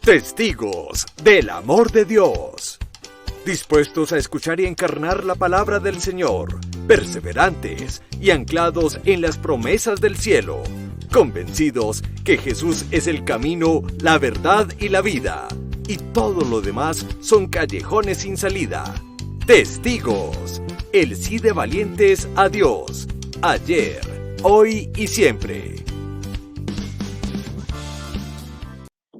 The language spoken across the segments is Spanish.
Testigos del amor de Dios. Dispuestos a escuchar y encarnar la palabra del Señor, perseverantes y anclados en las promesas del cielo, convencidos que Jesús es el camino, la verdad y la vida, y todo lo demás son callejones sin salida. Testigos, el sí de valientes a Dios, ayer, hoy y siempre.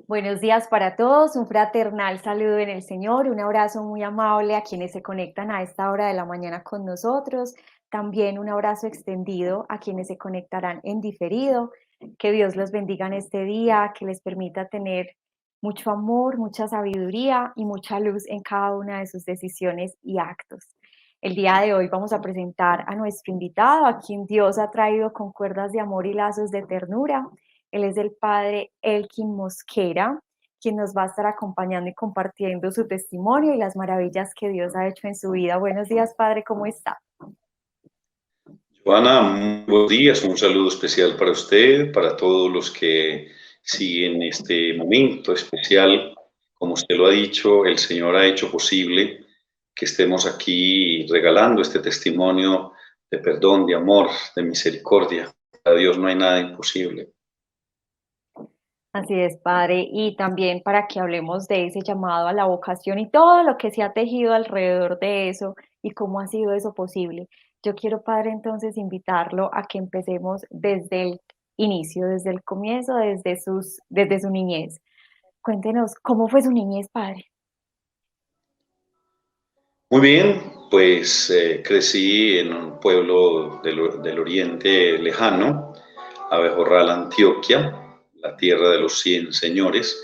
Buenos días para todos, un fraternal saludo en el Señor, un abrazo muy amable a quienes se conectan a esta hora de la mañana con nosotros, también un abrazo extendido a quienes se conectarán en diferido. Que Dios los bendiga en este día, que les permita tener mucho amor, mucha sabiduría y mucha luz en cada una de sus decisiones y actos. El día de hoy vamos a presentar a nuestro invitado, a quien Dios ha traído con cuerdas de amor y lazos de ternura. Él es el padre Elkin Mosquera, quien nos va a estar acompañando y compartiendo su testimonio y las maravillas que Dios ha hecho en su vida. Buenos días, padre, ¿cómo está? Joana, muy buenos días, un saludo especial para usted, para todos los que siguen este momento especial. Como usted lo ha dicho, el Señor ha hecho posible que estemos aquí regalando este testimonio de perdón, de amor, de misericordia. Para Dios no hay nada imposible. Así es, padre, y también para que hablemos de ese llamado a la vocación y todo lo que se ha tejido alrededor de eso y cómo ha sido eso posible. Yo quiero, padre, entonces invitarlo a que empecemos desde el inicio, desde el comienzo, desde su niñez. Cuéntenos, ¿cómo fue su niñez, padre? Muy bien, pues crecí en un pueblo del oriente lejano, Abejorral, Antioquia, la tierra de los 100 señores.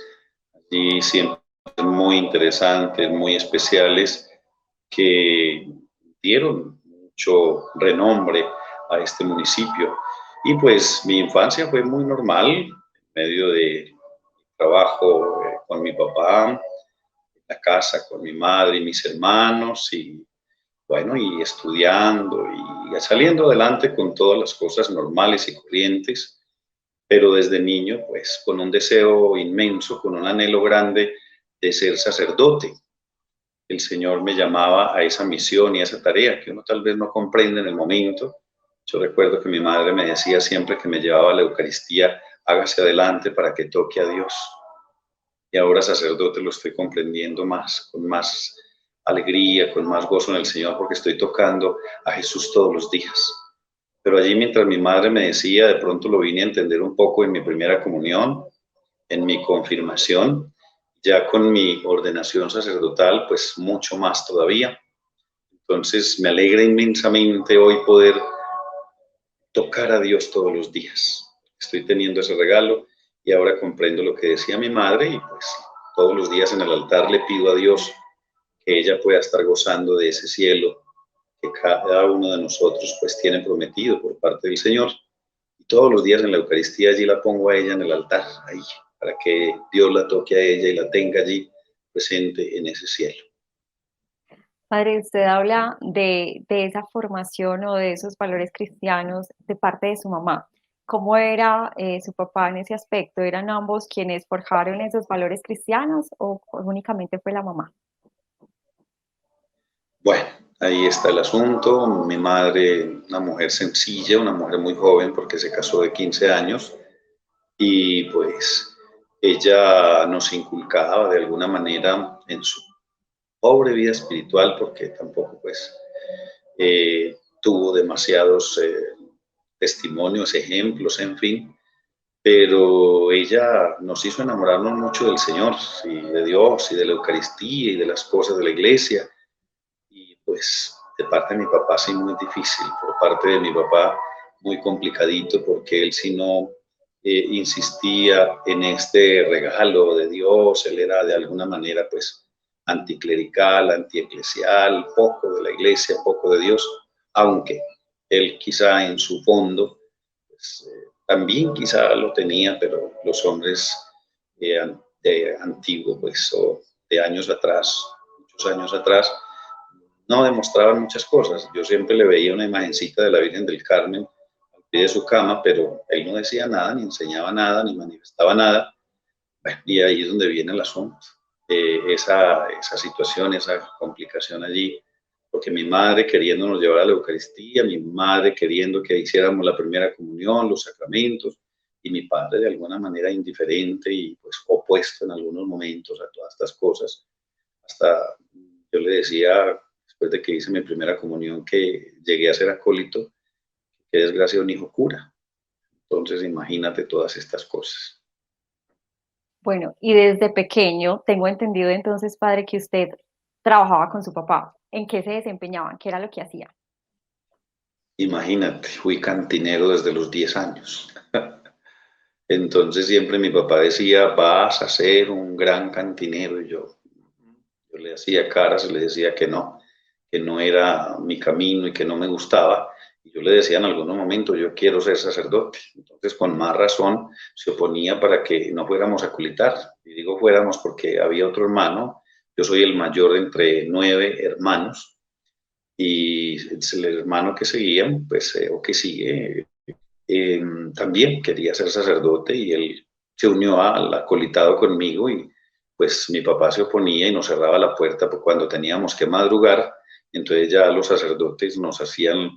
Allí siempre muy interesantes, muy especiales, que dieron mucho renombre a este municipio. Y pues mi infancia fue muy normal, en medio de trabajo con mi papá, la casa con mi madre y mis hermanos y bueno, y estudiando y saliendo adelante con todas las cosas normales y corrientes, pero desde niño pues con un deseo inmenso, con un anhelo grande de ser sacerdote. El Señor me llamaba a esa misión y a esa tarea que uno tal vez no comprende en el momento. Yo recuerdo que mi madre me decía siempre que me llevaba a la Eucaristía, hágase adelante para que toque a Dios. Y ahora sacerdote lo estoy comprendiendo más, con más alegría, con más gozo en el Señor, porque estoy tocando a Jesús todos los días. Pero allí mientras mi madre me decía, de pronto lo vine a entender un poco en mi primera comunión, en mi confirmación, ya con mi ordenación sacerdotal, pues mucho más todavía. Entonces me alegra inmensamente hoy poder tocar a Dios todos los días. Estoy teniendo ese regalo y ahora comprendo lo que decía mi madre y pues todos los días en el altar le pido a Dios que ella pueda estar gozando de ese cielo que cada uno de nosotros pues tiene prometido por parte del Señor. Y todos los días en la Eucaristía allí la pongo a ella en el altar, ahí, para que Dios la toque a ella y la tenga allí presente en ese cielo. Padre, usted habla de esa formación o de esos valores cristianos de parte de su mamá. ¿Cómo era su papá en ese aspecto? ¿Eran ambos quienes forjaron esos valores cristianos o únicamente fue la mamá? Bueno, ahí está el asunto. Mi madre, una mujer sencilla, una mujer muy joven porque se casó de 15 años y pues ella nos inculcaba de alguna manera en su pobre vida espiritual porque tampoco pues tuvo demasiados testimonios, ejemplos, en fin, pero ella nos hizo enamorarnos mucho del Señor y de Dios y de la Eucaristía y de las cosas de la iglesia. Y pues de parte de mi papá sí muy difícil, por parte de mi papá muy complicadito porque él sí no insistía en este regalo de Dios, él era de alguna manera pues anticlerical, antieclesial, poco de la iglesia, poco de Dios, aunque él quizá en su fondo pues, también quizá lo tenía, pero los hombres de antiguo pues o de años atrás, muchos años atrás, no demostraban muchas cosas. Yo siempre le veía una imagencita de la Virgen del Carmen al pie de su cama, pero él no decía nada, ni enseñaba nada, ni manifestaba nada. Bueno, y ahí es donde viene el asunto. Esa situación, esa complicación allí, porque mi madre queriéndonos llevar a la Eucaristía, mi madre queriendo que hiciéramos la primera comunión, los sacramentos, y mi padre de alguna manera indiferente y pues opuesto en algunos momentos a todas estas cosas. Hasta yo le decía, después de que hice mi primera comunión, que llegué a ser acólito, qué desgracia un hijo cura. Entonces imagínate todas estas cosas. Bueno, y desde pequeño tengo entendido entonces, padre, que usted trabajaba con su papá. ¿En qué se desempeñaban? ¿Qué era lo que hacía? Imagínate, fui cantinero desde los 10 años. Entonces siempre mi papá decía, vas a ser un gran cantinero. Y yo le hacía caras y le decía que no era mi camino y que no me gustaba. Y yo le decía en algunos momentos, yo quiero ser sacerdote. Entonces con más razón se oponía para que no fuéramos a culitar. Y digo fuéramos porque había otro hermano. Yo soy el mayor entre 9 hermanos y el hermano que seguía, pues, o que sigue, también quería ser sacerdote y él se unió al acolitado conmigo y pues mi papá se oponía y nos cerraba la puerta cuando teníamos que madrugar, entonces ya los sacerdotes nos hacían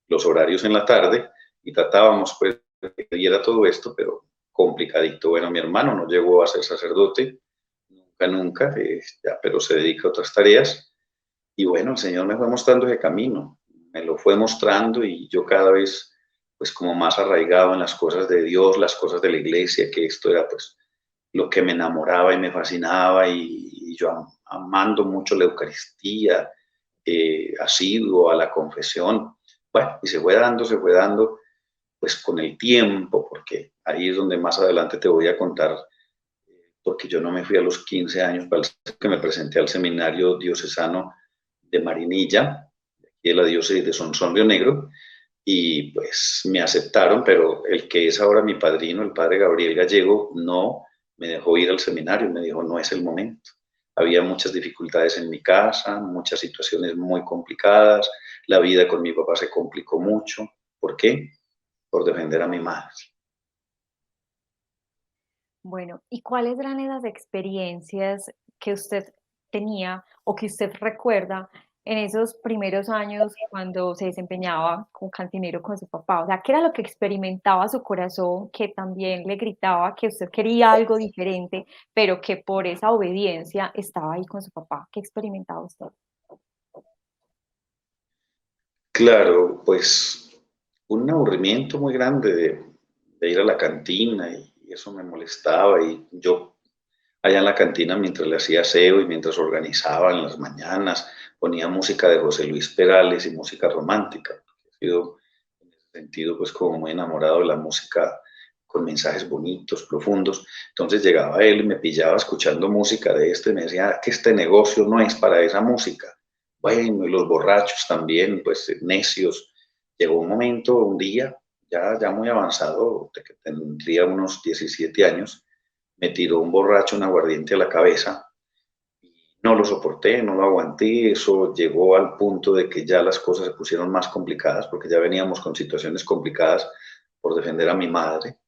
los horarios en la tarde y tratábamos pues de que diera todo esto, pero complicadito. Bueno, mi hermano no llegó a ser sacerdote, nunca, ya, pero se dedica a otras tareas y bueno, el Señor me fue mostrando ese camino, me lo fue mostrando y yo cada vez pues como más arraigado en las cosas de Dios, las cosas de la iglesia, que esto era pues lo que me enamoraba y me fascinaba y yo amando mucho la Eucaristía, asiduo a la confesión. Bueno, y se fue dando pues con el tiempo, porque ahí es donde más adelante te voy a contar, porque yo no me fui a los 15 años, para que me presenté al seminario diocesano de Marinilla, aquí de la diócesis de Sonsón Río Negro, y pues me aceptaron, pero el que es ahora mi padrino, el padre Gabriel Gallego, no me dejó ir al seminario, me dijo, no es el momento. Había muchas dificultades en mi casa, muchas situaciones muy complicadas, la vida con mi papá se complicó mucho. ¿Por qué? Por defender a mi madre. Bueno, ¿y cuáles eran esas experiencias que usted tenía o que usted recuerda en esos primeros años cuando se desempeñaba como cantinero con su papá? O sea, ¿qué era lo que experimentaba su corazón que también le gritaba que usted quería algo diferente, pero que por esa obediencia estaba ahí con su papá? ¿Qué experimentaba usted? Claro, pues un aburrimiento muy grande de ir a la cantina y eso me molestaba y yo allá en la cantina mientras le hacía aseo y mientras organizaba en las mañanas ponía música de José Luis Perales y música romántica. He sido en ese sentido pues como muy enamorado de la música con mensajes bonitos, profundos. Entonces llegaba él y me pillaba escuchando música de esto y me decía que este negocio no es para esa música. Bueno, y los borrachos también, pues necios. Llegó un momento, un día, ya muy avanzado, de que tendría unos 17 años, me tiró un borracho un aguardiente a la cabeza. No lo soporté, no lo aguanté, eso llegó al punto de que ya las cosas se pusieron más complicadas, porque ya veníamos con situaciones complicadas por defender a mi madre,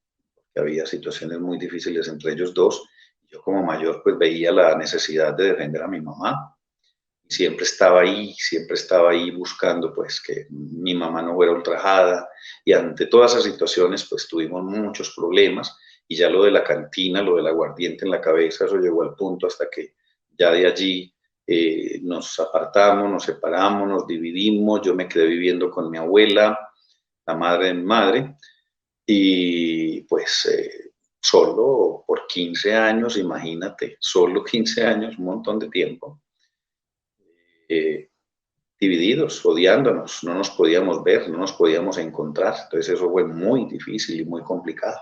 que había situaciones muy difíciles entre ellos dos. Yo como mayor pues veía la necesidad de defender a mi mamá. Siempre estaba ahí buscando pues que mi mamá no fuera ultrajada y ante todas esas situaciones pues tuvimos muchos problemas y ya lo de la cantina, lo del aguardiente en la cabeza, eso llegó al punto hasta que ya de allí nos apartamos, nos separamos, nos dividimos, yo me quedé viviendo con mi abuela, la madre de mi madre, y pues solo por 15 años, imagínate, solo 15 años, un montón de tiempo. Eh, Divididos, odiándonos, no nos podíamos ver, no nos podíamos encontrar. Entonces eso fue muy difícil y muy complicado.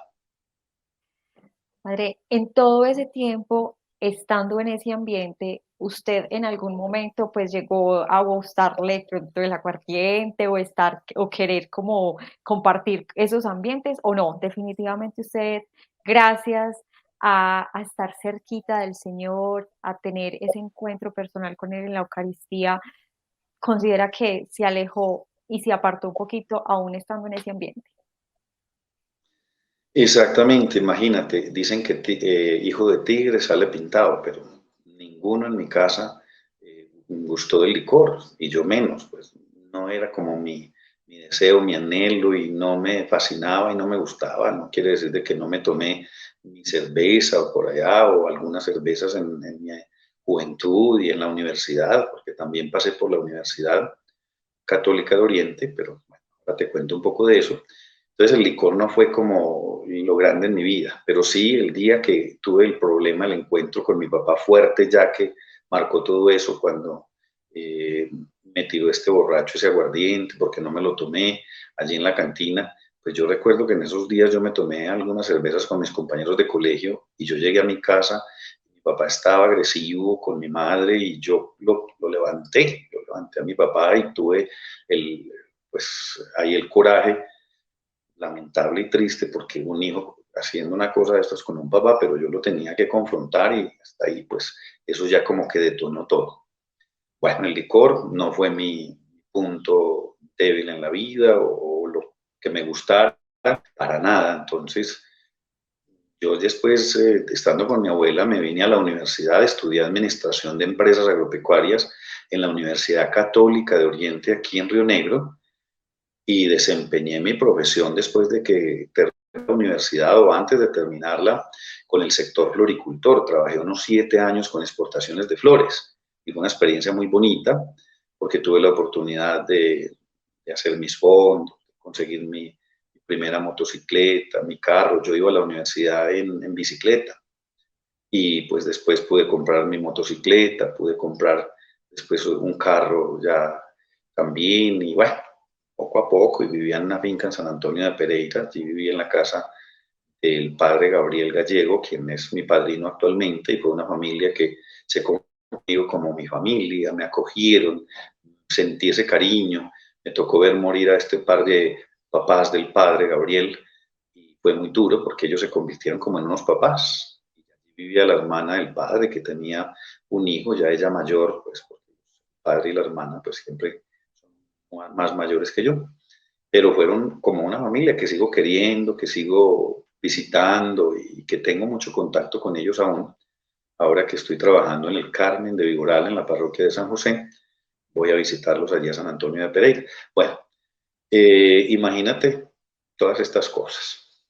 Padre, en todo ese tiempo, estando en ese ambiente, ¿usted en algún momento pues llegó a gustarle de pronto el aguardiente o estar o querer como compartir esos ambientes o no? Definitivamente usted, gracias a estar cerquita del Señor, a tener ese encuentro personal con Él en la Eucaristía, considera que se alejó y se apartó un poquito aún estando en ese ambiente. Exactamente, imagínate, dicen que hijo de tigre sale pintado, pero ninguno en mi casa gustó del licor, y yo menos, pues no era como mi deseo, mi anhelo, y no me fascinaba y no me gustaba. No quiere decir de que no me tomé mi cerveza o por allá, o algunas cervezas en mi juventud y en la universidad, porque también pasé por la Universidad Católica de Oriente, pero bueno, ahora te cuento un poco de eso. Entonces el licor no fue como lo grande en mi vida, pero sí el día que tuve el problema, el encuentro con mi papá fuerte, ya que marcó todo eso cuando eh, me tiró este borracho, ese aguardiente, porque no me lo tomé allí en la cantina. Pues yo recuerdo que en esos días yo me tomé algunas cervezas con mis compañeros de colegio, y yo llegué a mi casa, mi papá estaba agresivo con mi madre, y yo lo levanté a mi papá, y tuve el, pues ahí el coraje, lamentable y triste, porque un hijo haciendo una cosa de estas con un papá, pero yo lo tenía que confrontar, y hasta ahí pues eso ya como que detonó todo. Bueno, el licor no fue mi punto débil en la vida, o lo que me gustara, para nada. Entonces yo después, estando con mi abuela, me vine a la universidad, estudié administración de empresas agropecuarias en la Universidad Católica de Oriente, aquí en Río Negro, y desempeñé mi profesión después de que terminé la universidad, o antes de terminarla, con el sector floricultor. Trabajé unos 7 años con exportaciones de flores, y fue una experiencia muy bonita, porque tuve la oportunidad de hacer mis fondos, conseguir mi primera motocicleta, mi carro. Yo iba a la universidad en bicicleta, y pues después pude comprar mi motocicleta, pude comprar después un carro ya también, y bueno, poco a poco. Y vivía en una finca en San Antonio de Pereira. Allí vivía en la casa del padre Gabriel Gallego, quien es mi padrino actualmente, y fue una familia que se conmigo como mi familia, me acogieron, sentí ese cariño. Me tocó ver morir a este par de papás del padre Gabriel, y fue muy duro porque ellos se convirtieron como en unos papás. Y allí vivía la hermana del padre, que tenía un hijo, ya ella mayor, pues porque el padre y la hermana pues siempre son más mayores que yo, pero fueron como una familia que sigo queriendo, que sigo visitando, y que tengo mucho contacto con ellos aún. Ahora que estoy trabajando en el Carmen de Viboral, en la parroquia de San José, voy a visitarlos allí a San Antonio de Pereira. Bueno, imagínate todas estas cosas.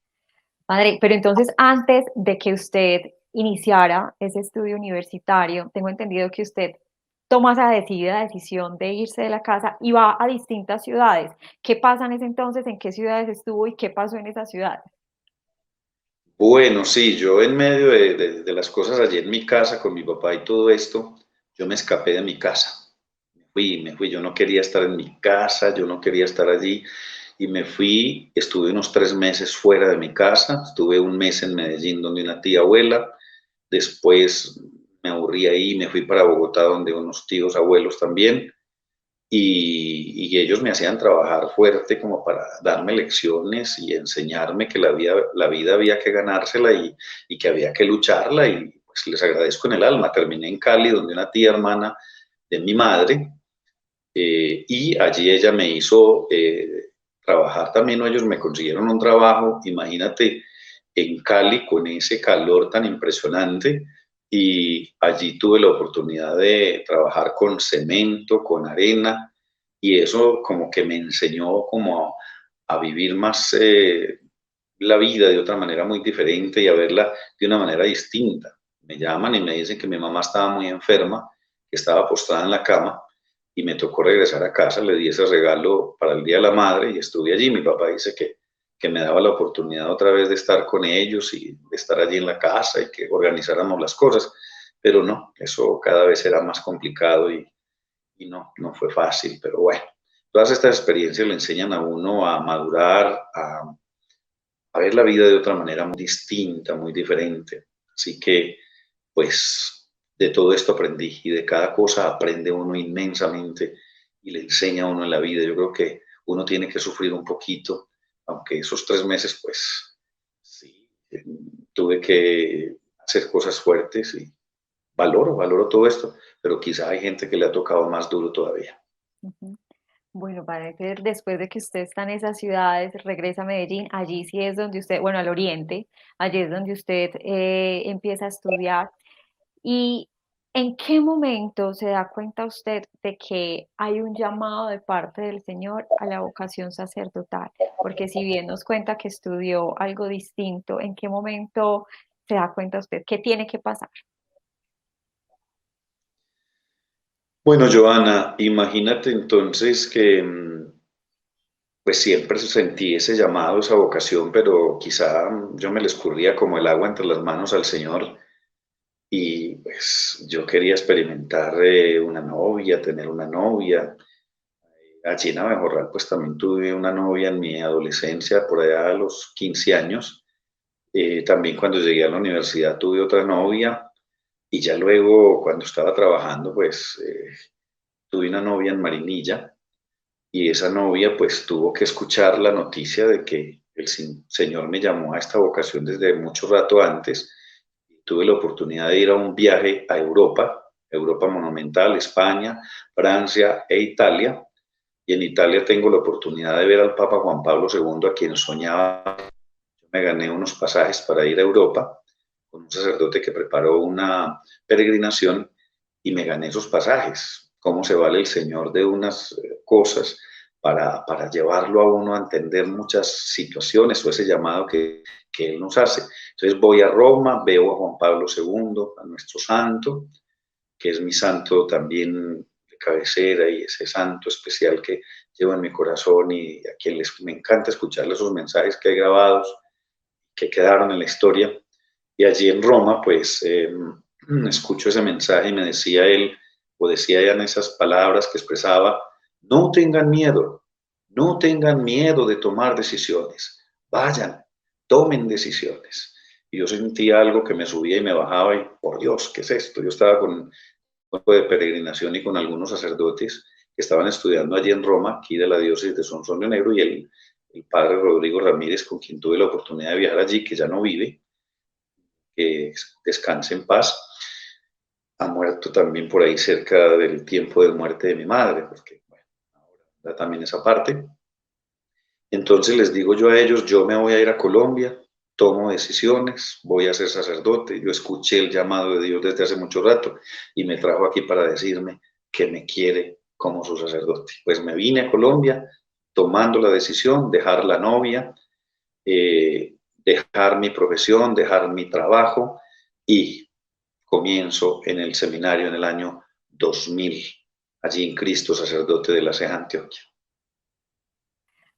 Padre, pero entonces antes de que usted iniciara ese estudio universitario, tengo entendido que usted toma esa decidida decisión de irse de la casa y va a distintas ciudades. ¿Qué pasa en ese entonces? ¿En qué ciudades estuvo y qué pasó en esas ciudades? Bueno, sí, yo en medio de las cosas allí en mi casa con mi papá y todo esto, yo me escapé de mi casa. Me fui, yo no quería estar en mi casa, yo no quería estar allí, y me fui. Estuve unos 3 meses fuera de mi casa, estuve un mes en Medellín donde una tía abuela, después me aburrí ahí, me fui para Bogotá donde unos tíos abuelos también, y ellos me hacían trabajar fuerte como para darme lecciones y enseñarme que la vida había que ganársela, y que había que lucharla, y pues les agradezco en el alma. Terminé en Cali donde una tía hermana de mi madre, y allí ella me hizo trabajar también, o ellos me consiguieron un trabajo, imagínate, en Cali con ese calor tan impresionante, y allí tuve la oportunidad de trabajar con cemento, con arena, y eso como que me enseñó como a vivir más la vida de otra manera muy diferente, y a verla de una manera distinta. Me llaman y me dicen que mi mamá estaba muy enferma, que estaba postrada en la cama, y me tocó regresar a casa. Le di ese regalo para el Día de la Madre, y estuve allí. Mi papá dice que me daba la oportunidad otra vez de estar con ellos y de estar allí en la casa, y que organizáramos las cosas, pero no, eso cada vez era más complicado, y no, no fue fácil, pero bueno, todas estas experiencias le enseñan a uno a madurar, a ver la vida de otra manera muy distinta, muy diferente. Así que, pues, de todo esto aprendí, y de cada cosa aprende uno inmensamente, y le enseña a uno en la vida. Yo creo que uno tiene que sufrir un poquito, aunque esos 3 meses, pues, sí, tuve que hacer cosas fuertes, y valoro todo esto, pero quizá hay gente que le ha tocado más duro todavía. Ujú. Bueno, parece que después de que usted está en esas ciudades, regresa a Medellín, allí sí es donde usted, bueno, al oriente, allí es donde usted empieza a estudiar. ¿Y en qué momento se da cuenta usted de que hay un llamado de parte del Señor a la vocación sacerdotal? Porque si bien nos cuenta que estudió algo distinto, ¿en qué momento se da cuenta usted que tiene que pasar? Bueno, Joana, imagínate entonces que pues siempre sentí ese llamado, esa vocación, pero quizá yo me le escurría como el agua entre las manos al Señor y pues yo quería experimentar una novia, tener una novia. Allí en Abejorral pues también tuve una novia en mi adolescencia, por allá a los 15 años. También cuando llegué a la universidad tuve otra novia y ya luego cuando estaba trabajando pues tuve una novia en Marinilla y esa novia pues tuvo que escuchar la noticia de que el Señor me llamó a esta vocación desde mucho rato antes. Tuve la oportunidad de ir a un viaje a Europa, Europa monumental, España, Francia e Italia. Y en Italia tengo la oportunidad de ver al Papa Juan Pablo II, a quien soñaba. Yo me gané unos pasajes para ir a Europa con un sacerdote que preparó una peregrinación y me gané esos pasajes. ¿Cómo se vale el Señor de unas cosas para llevarlo a uno a entender muchas situaciones o ese llamado que Él nos hace? Entonces voy a Roma, veo a Juan Pablo II, a nuestro santo, que es mi santo también de cabecera y ese santo especial que llevo en mi corazón y a quien me encanta escucharle esos mensajes que hay grabados, que quedaron en la historia. Y allí en Roma, pues, escucho ese mensaje y me decía él, o decía ella en esas palabras que expresaba, no tengan miedo, no tengan miedo de tomar decisiones, vayan, tomen decisiones. Y yo sentía algo que me subía y me bajaba y, por Dios, ¿qué es esto? Yo estaba con un grupo de peregrinación y con algunos sacerdotes que estaban estudiando allí en Roma, aquí de la diócesis de Sonsonio Negro, y el padre Rodrigo Ramírez, con quien tuve la oportunidad de viajar allí, que ya no vive, que descanse en paz, ha muerto también por ahí cerca del tiempo de muerte de mi madre, porque bueno, ahora también esa parte. Entonces les digo yo a ellos, yo me voy a ir a Colombia, tomo decisiones, voy a ser sacerdote. Yo escuché el llamado de Dios desde hace mucho rato y me trajo aquí para decirme que me quiere como su sacerdote. Pues me vine a Colombia tomando la decisión, dejar la novia, dejar mi profesión, dejar mi trabajo y comienzo en el seminario en el año 2000, allí en Cristo, sacerdote de la Ceja, Antioquia.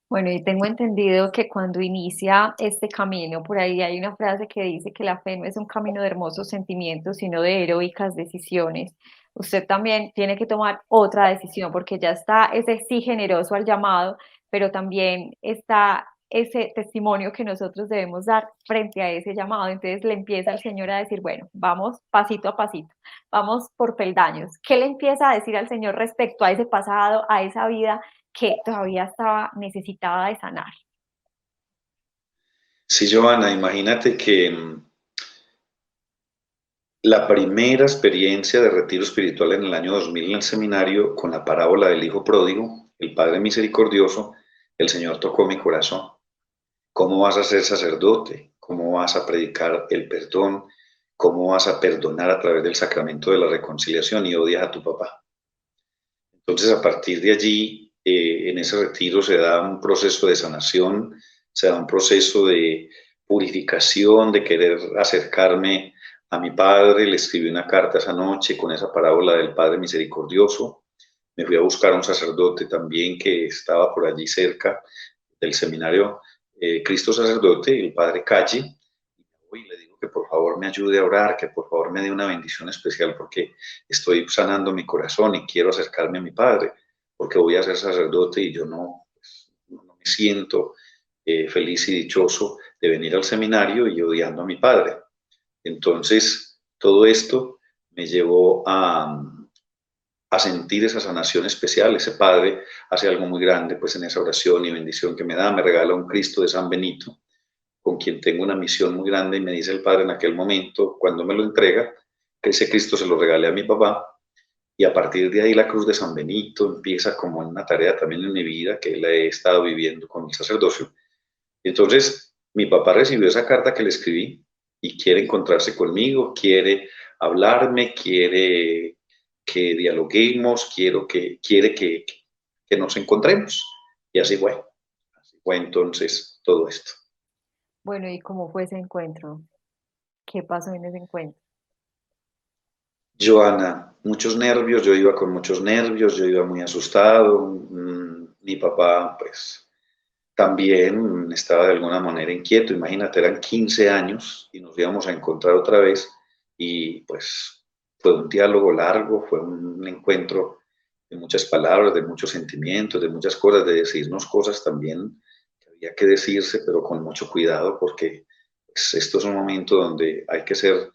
Bueno, y tengo entendido que cuando inicia este camino, por ahí hay una frase que dice que la fe no es un camino de hermosos sentimientos, sino de heroicas decisiones. Usted también tiene que tomar otra decisión porque ya está ese sí generoso al llamado, pero también está ese testimonio que nosotros debemos dar frente a ese llamado. Entonces le empieza el Señor a decir, bueno, vamos pasito a pasito, vamos por peldaños. ¿Qué le empieza a decir al Señor respecto a ese pasado, a esa vida que todavía estaba necesitada de sanar? Sí, Joana, imagínate que la primera experiencia de retiro espiritual en el año 2000 en el seminario, con la parábola del Hijo Pródigo, el Padre Misericordioso, el Señor tocó mi corazón. ¿Cómo vas a ser sacerdote? ¿Cómo vas a predicar el perdón? ¿Cómo vas a perdonar a través del sacramento de la reconciliación y odias a tu papá? Entonces, a partir de allí, en ese retiro se da un proceso de sanación, se da un proceso de purificación, de querer acercarme a mi padre. Le escribí una carta esa noche con esa parábola del Padre Misericordioso. Me fui a buscar a un sacerdote también que estaba por allí cerca del seminario Cristo Sacerdote, el Padre Calle, y le digo que por favor me ayude a orar, que por favor me dé una bendición especial porque estoy sanando mi corazón y quiero acercarme a mi Padre, porque voy a ser sacerdote y yo no, pues, no me siento feliz y dichoso de venir al seminario y odiando a mi Padre. Entonces, todo esto me llevó a sentir esa sanación especial. Ese Padre hace algo muy grande pues en esa oración y bendición que me da, me regala un Cristo de San Benito, con quien tengo una misión muy grande, y me dice el Padre en aquel momento, cuando me lo entrega, que ese Cristo se lo regalé a mi papá y a partir de ahí la Cruz de San Benito empieza como una tarea también en mi vida que la he estado viviendo con el sacerdocio. Entonces, mi papá recibió esa carta que le escribí y quiere encontrarse conmigo, quiere hablarme, quiere que dialoguemos, quiere que nos encontremos. Y así fue entonces todo esto. Bueno, ¿y cómo fue ese encuentro? ¿Qué pasó en ese encuentro? Joana, muchos nervios, yo iba con muchos nervios, yo iba muy asustado. Mi papá, pues, también estaba de alguna manera inquieto. Imagínate, eran 15 años y nos íbamos a encontrar otra vez y pues fue un diálogo largo, fue un encuentro de muchas palabras, de muchos sentimientos, de muchas cosas, de decirnos cosas también que había que decirse, pero con mucho cuidado porque pues, esto es un momento donde hay que ser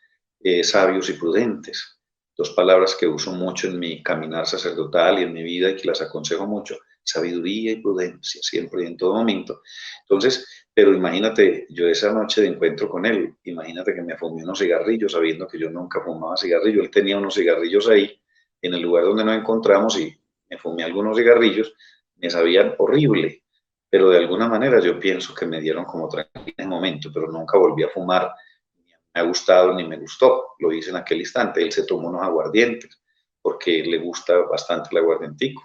sabios y prudentes. Dos palabras que uso mucho en mi caminar sacerdotal y en mi vida y que las aconsejo mucho: sabiduría y prudencia, siempre y en todo momento. Entonces, pero imagínate, yo esa noche de encuentro con él, imagínate que me fumé unos cigarrillos, sabiendo que yo nunca fumaba cigarrillos. Él tenía unos cigarrillos ahí, en el lugar donde nos encontramos, y me fumé algunos cigarrillos, me sabían horrible, pero de alguna manera yo pienso que me dieron como tranquilidad en el momento, pero nunca volví a fumar, ni me ha gustado ni me gustó, lo hice en aquel instante. Él se tomó unos aguardientes, porque le gusta bastante el aguardientico.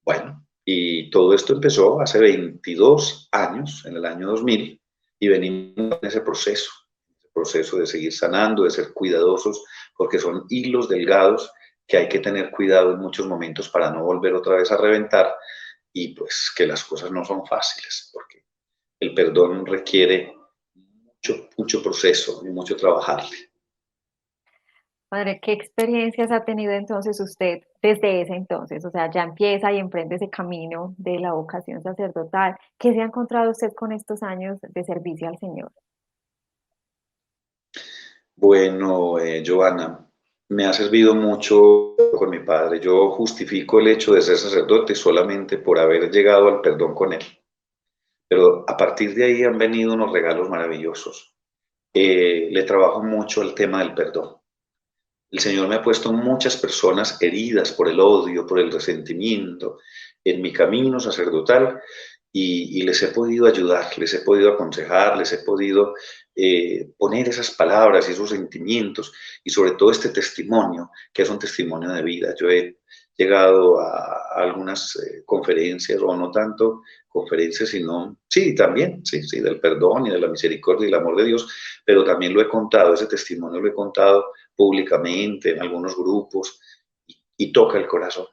Bueno, y todo esto empezó hace 22 años, en el año 2000, y venimos en ese proceso de seguir sanando, de ser cuidadosos, porque son hilos delgados que hay que tener cuidado en muchos momentos para no volver otra vez a reventar, y pues que las cosas no son fáciles, porque el perdón requiere mucho proceso y mucho trabajarle. Padre, ¿qué experiencias ha tenido entonces usted desde ese entonces? O sea, ya empieza y emprende ese camino de la vocación sacerdotal. ¿Qué se ha encontrado usted con estos años de servicio al Señor? Bueno, Joana, me ha servido mucho con mi padre. Yo justifico el hecho de ser sacerdote solamente por haber llegado al perdón con él. Pero a partir de ahí han venido unos regalos maravillosos. Le trabajo mucho el tema del perdón. El Señor me ha puesto muchas personas heridas por el odio, por el resentimiento, en mi camino sacerdotal, y les he podido ayudar, les he podido aconsejar, les he podido poner esas palabras y esos sentimientos, y sobre todo este testimonio, que es un testimonio de vida. Yo he llegado a algunas conferencias, o no tanto conferencias, sino, sí, también, sí, sí, del perdón y de la misericordia y el amor de Dios, pero también lo he contado, ese testimonio lo he contado públicamente en algunos grupos, y toca el corazón,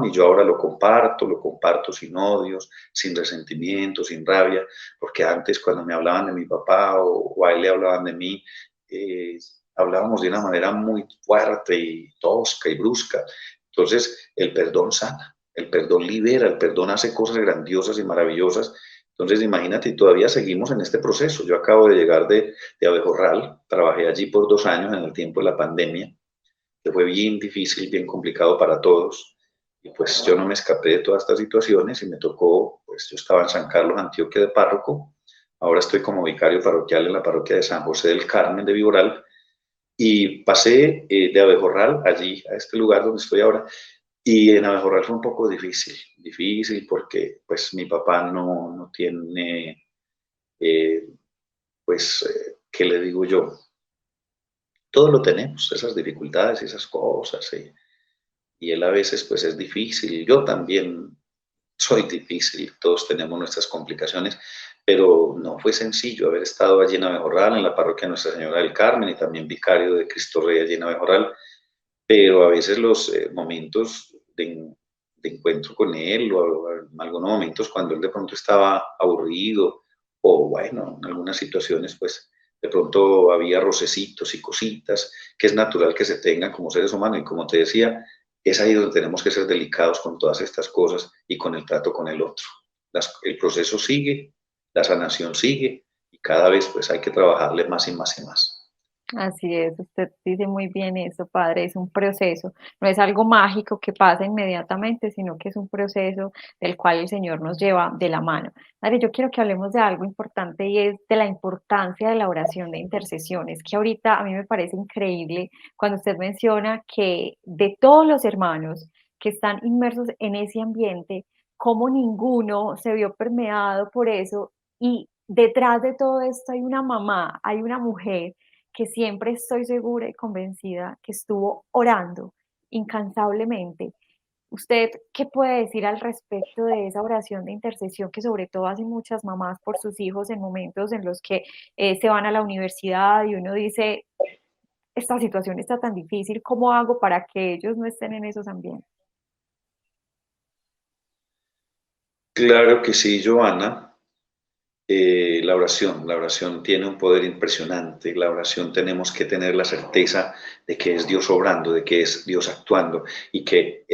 y yo ahora lo comparto sin odios, sin resentimiento, sin rabia, porque antes cuando me hablaban de mi papá, o a él le hablaban de mí, hablábamos de una manera muy fuerte y tosca y brusca. Entonces el perdón sana, el perdón libera, el perdón hace cosas grandiosas y maravillosas. Entonces imagínate, todavía seguimos en este proceso. Yo acabo de llegar de Abejorral, trabajé allí por 2 años en el tiempo de la pandemia, que fue bien difícil, bien complicado para todos. Y pues yo no me escapé de todas estas situaciones y me tocó, pues yo estaba en San Carlos, Antioquia, de párroco. Ahora estoy como vicario parroquial en la parroquia de San José del Carmen de Viboral, y pasé de Abejorral allí a este lugar donde estoy ahora. Y en Abejorral fue un poco difícil porque pues mi papá no tiene, ¿qué le digo yo? Todo lo tenemos, esas dificultades y esas cosas, y él a veces pues es difícil. Yo también soy difícil, todos tenemos nuestras complicaciones, pero no fue sencillo haber estado allí en Abejorral, en la parroquia Nuestra Señora del Carmen, y también vicario de Cristo Rey allí en Abejorral. Pero a veces los momentos de encuentro con él, o en algunos momentos cuando él de pronto estaba aburrido, o bueno, en algunas situaciones pues de pronto había rocecitos y cositas, que es natural que se tengan como seres humanos, y como te decía, es ahí donde tenemos que ser delicados con todas estas cosas y con el trato con el otro. El proceso sigue, la sanación sigue, y cada vez pues hay que trabajarle más y más y más. Así es, usted dice muy bien eso, padre, es un proceso, no es algo mágico que pasa inmediatamente, sino que es un proceso del cual el Señor nos lleva de la mano. Padre, yo quiero que hablemos de algo importante y es de la importancia de la oración de intercesión. Es que ahorita a mí me parece increíble cuando usted menciona que de todos los hermanos que están inmersos en ese ambiente, como ninguno se vio permeado por eso y detrás de todo esto hay una mamá, hay una mujer que siempre estoy segura y convencida que estuvo orando incansablemente. ¿Usted qué puede decir al respecto de esa oración de intercesión que sobre todo hacen muchas mamás por sus hijos en momentos en los que se van a la universidad y uno dice, esta situación está tan difícil, ¿cómo hago para que ellos no estén en esos ambientes? Claro que sí, Joana. La oración tiene un poder impresionante. La oración tenemos que tener la certeza de que es Dios obrando, de que es Dios actuando y que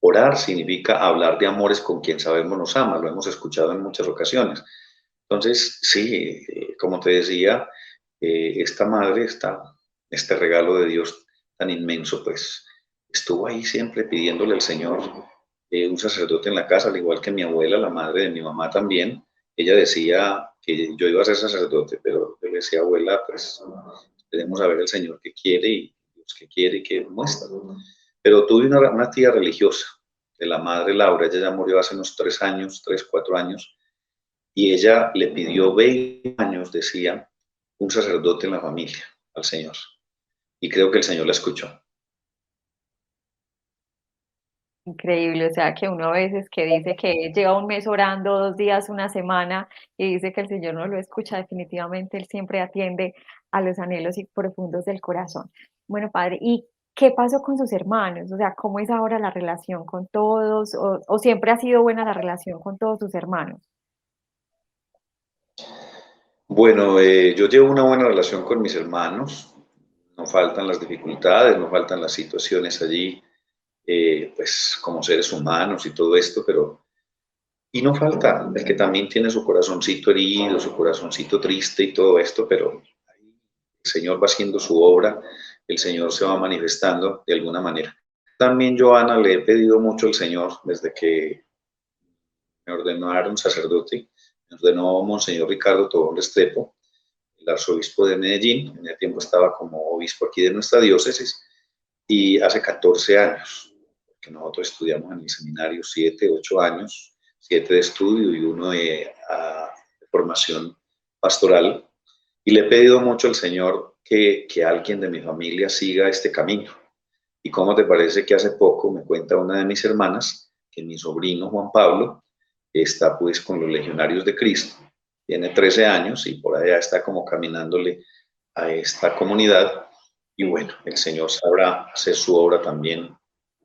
orar significa hablar de amores con quien sabemos nos ama. Lo hemos escuchado en muchas ocasiones. Entonces, sí, como te decía, esta madre, este regalo de Dios tan inmenso, pues estuvo ahí siempre pidiéndole al Señor un sacerdote en la casa, al igual que mi abuela, la madre de mi mamá también. Ella decía que yo iba a ser sacerdote, pero yo le decía, abuela, pues esperemos a ver el Señor que quiere y Dios que quiere y que muestra. Pero tuve una tía religiosa, de la madre Laura, ella ya murió hace unos 3 años, 3, 4 años, y ella le pidió 20 años, decía, un sacerdote en la familia al Señor. Y creo que el Señor la escuchó. Increíble, o sea que uno a veces que dice que lleva un mes orando, 2 días, una semana, y dice que el Señor no lo escucha, definitivamente Él siempre atiende a los anhelos y profundos del corazón. Bueno, padre, ¿y qué pasó con sus hermanos? O sea, ¿cómo es ahora la relación con todos? ¿O siempre ha sido buena la relación con todos sus hermanos? Bueno, yo llevo una buena relación con mis hermanos, no faltan las dificultades, no faltan las situaciones allí, pues como seres humanos y todo esto, pero y no falta el que también tiene su corazoncito herido, su corazoncito triste y todo esto, pero el Señor va haciendo su obra, el Señor se va manifestando de alguna manera. También, Joana, le he pedido mucho al Señor desde que me ordenaron sacerdote, me ordenó Monseñor Ricardo Tobón Restrepo, el arzobispo de Medellín, en el tiempo estaba como obispo aquí de nuestra diócesis, y hace 14 años, que nosotros estudiamos en el seminario 7, 8 años, 7 de estudio y uno de formación pastoral, y le he pedido mucho al Señor que alguien de mi familia siga este camino. ¿Y cómo te parece que hace poco me cuenta una de mis hermanas que mi sobrino Juan Pablo está pues con los Legionarios de Cristo, tiene 13 años y por allá está como caminándole a esta comunidad y bueno, el Señor sabrá hacer su obra también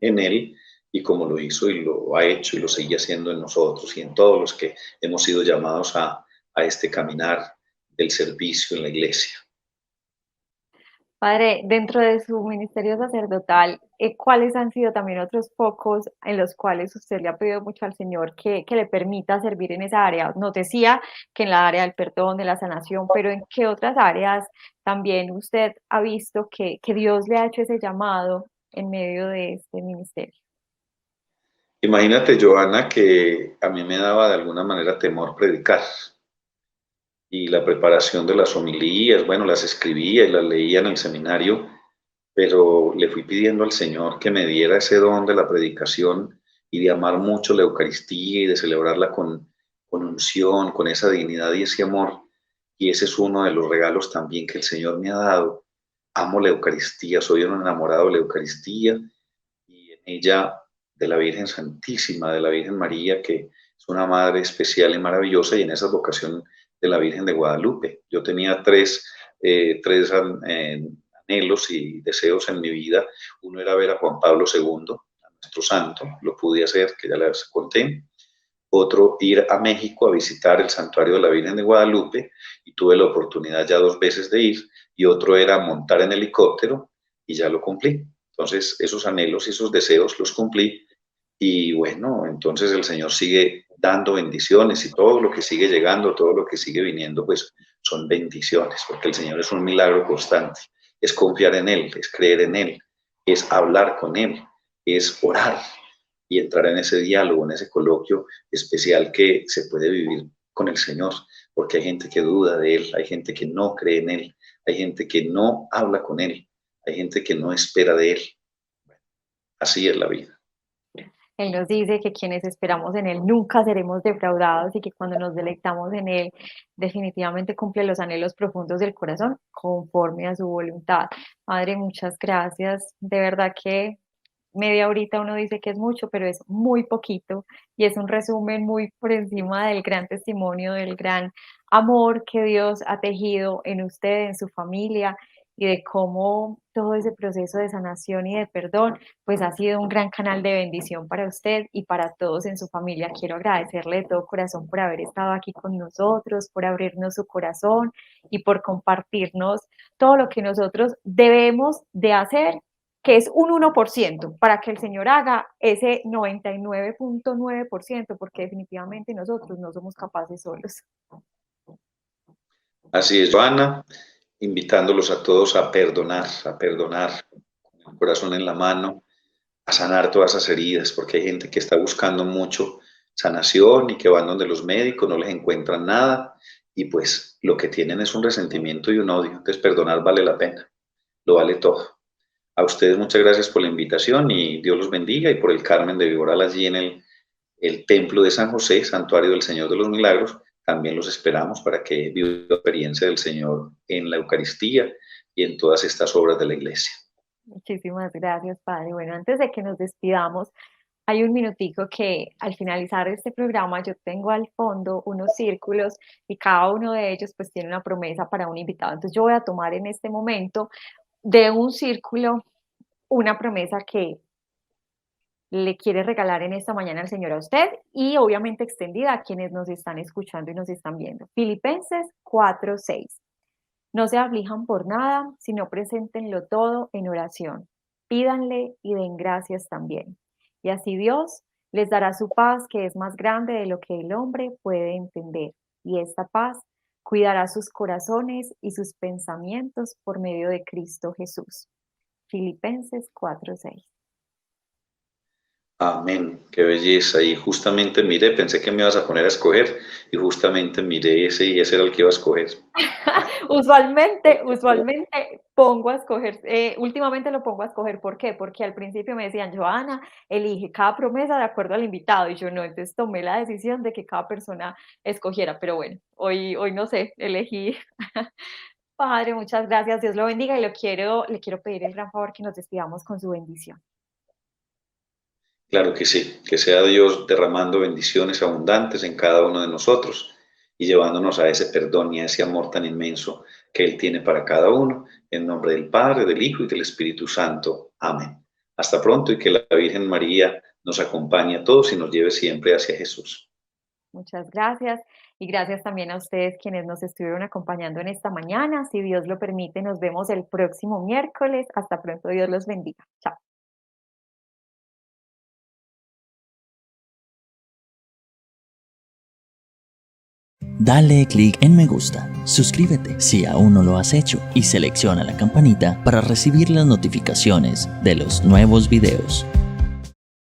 en él y como lo hizo y lo ha hecho y lo sigue haciendo en nosotros y en todos los que hemos sido llamados a este caminar del servicio en la iglesia. Padre, dentro de su ministerio sacerdotal, ¿cuáles han sido también otros focos en los cuales usted le ha pedido mucho al Señor que le permita servir en esa área? Nos decía que en la área del perdón, de la sanación, pero ¿en qué otras áreas también usted ha visto que Dios le ha hecho ese llamado en medio de este ministerio? Imagínate, Joana, que a mí me daba de alguna manera temor predicar y la preparación de las homilías, bueno, las escribía y las leía en el seminario, pero le fui pidiendo al Señor que me diera ese don de la predicación y de amar mucho la Eucaristía y de celebrarla con unción, con esa dignidad y ese amor. Y ese es uno de los regalos también que el Señor me ha dado. Amo la Eucaristía, soy un enamorado de la Eucaristía y en ella de la Virgen Santísima, de la Virgen María, que es una madre especial y maravillosa, y en esa vocación de la Virgen de Guadalupe. Yo tenía tres anhelos y deseos en mi vida. Uno era ver a Juan Pablo II, a nuestro santo, lo pude hacer, que ya les conté. Otro, ir a México a visitar el santuario de la Virgen de Guadalupe, y tuve la oportunidad ya 2 veces de ir. Y otro era montar en helicóptero, y ya lo cumplí. Entonces, esos anhelos y esos deseos los cumplí. Y bueno, entonces el Señor sigue dando bendiciones y todo lo que sigue llegando, todo lo que sigue viniendo, pues son bendiciones, porque el Señor es un milagro constante. es confiar en Él, es creer en Él, es hablar con Él, es orar y entrar en ese diálogo, en ese coloquio especial que se puede vivir con el Señor, porque hay gente que duda de Él, hay gente que no cree en Él, hay gente que no habla con Él, hay gente que no espera de Él. Así es la vida. Él nos dice que quienes esperamos en Él nunca seremos defraudados y que cuando nos deleitamos en Él, definitivamente cumple los anhelos profundos del corazón conforme a su voluntad. Padre, muchas gracias. De verdad que media horita uno dice que es mucho, pero es muy poquito y es un resumen muy por encima del gran testimonio, del gran amor que Dios ha tejido en usted, en su familia y de cómo todo ese proceso de sanación y de perdón, pues ha sido un gran canal de bendición para usted y para todos en su familia. Quiero agradecerle de todo corazón por haber estado aquí con nosotros, por abrirnos su corazón y por compartirnos todo lo que nosotros debemos de hacer, que es un 1%, para que el Señor haga ese 99.9%, porque definitivamente nosotros no somos capaces solos. Así es, Joana, invitándolos a todos a perdonar, con el corazón en la mano, a sanar todas esas heridas, porque hay gente que está buscando mucho sanación y que van donde los médicos, no les encuentran nada y pues lo que tienen es un resentimiento y un odio. Entonces perdonar vale la pena, lo vale todo. A ustedes muchas gracias por la invitación y Dios los bendiga, y por el Carmen de Viboral allí en el templo de San José, santuario del Señor de los Milagros. También los esperamos para que vivan la experiencia del Señor en la Eucaristía y en todas estas obras de la Iglesia. Muchísimas gracias, Padre. Bueno, antes de que nos despidamos, hay un minutico que al finalizar este programa yo tengo al fondo unos círculos y cada uno de ellos pues tiene una promesa para un invitado. Entonces yo voy a tomar en este momento de un círculo una promesa que le quiere regalar en esta mañana el Señor a usted y obviamente extendida a quienes nos están escuchando y nos están viendo. Filipenses 4:6. No se aflijan por nada, sino preséntenlo todo en oración. Pídanle y den gracias también. Y así Dios les dará su paz, que es más grande de lo que el hombre puede entender. Y esta paz cuidará sus corazones y sus pensamientos por medio de Cristo Jesús. Filipenses 4:6. Amén, qué belleza. Y justamente miré, pensé que me ibas a poner a escoger y justamente miré ese y ese era el que iba a escoger. Usualmente pongo a escoger, últimamente lo pongo a escoger, ¿por qué? Porque al principio me decían, Joana, elige cada promesa de acuerdo al invitado, y yo no, entonces tomé la decisión de que cada persona escogiera, pero bueno, hoy no sé, elegí. Padre, muchas gracias, Dios lo bendiga, y le quiero pedir el gran favor que nos despidamos con su bendición. Claro que sí, que sea Dios derramando bendiciones abundantes en cada uno de nosotros y llevándonos a ese perdón y a ese amor tan inmenso que Él tiene para cada uno, en nombre del Padre, del Hijo y del Espíritu Santo. Amén. Hasta pronto y que la Virgen María nos acompañe a todos y nos lleve siempre hacia Jesús. Muchas gracias y gracias también a ustedes quienes nos estuvieron acompañando en esta mañana. Si Dios lo permite, nos vemos el próximo miércoles. Hasta pronto, Dios los bendiga. Chao. Dale clic en me gusta, suscríbete si aún no lo has hecho y selecciona la campanita para recibir las notificaciones de los nuevos videos.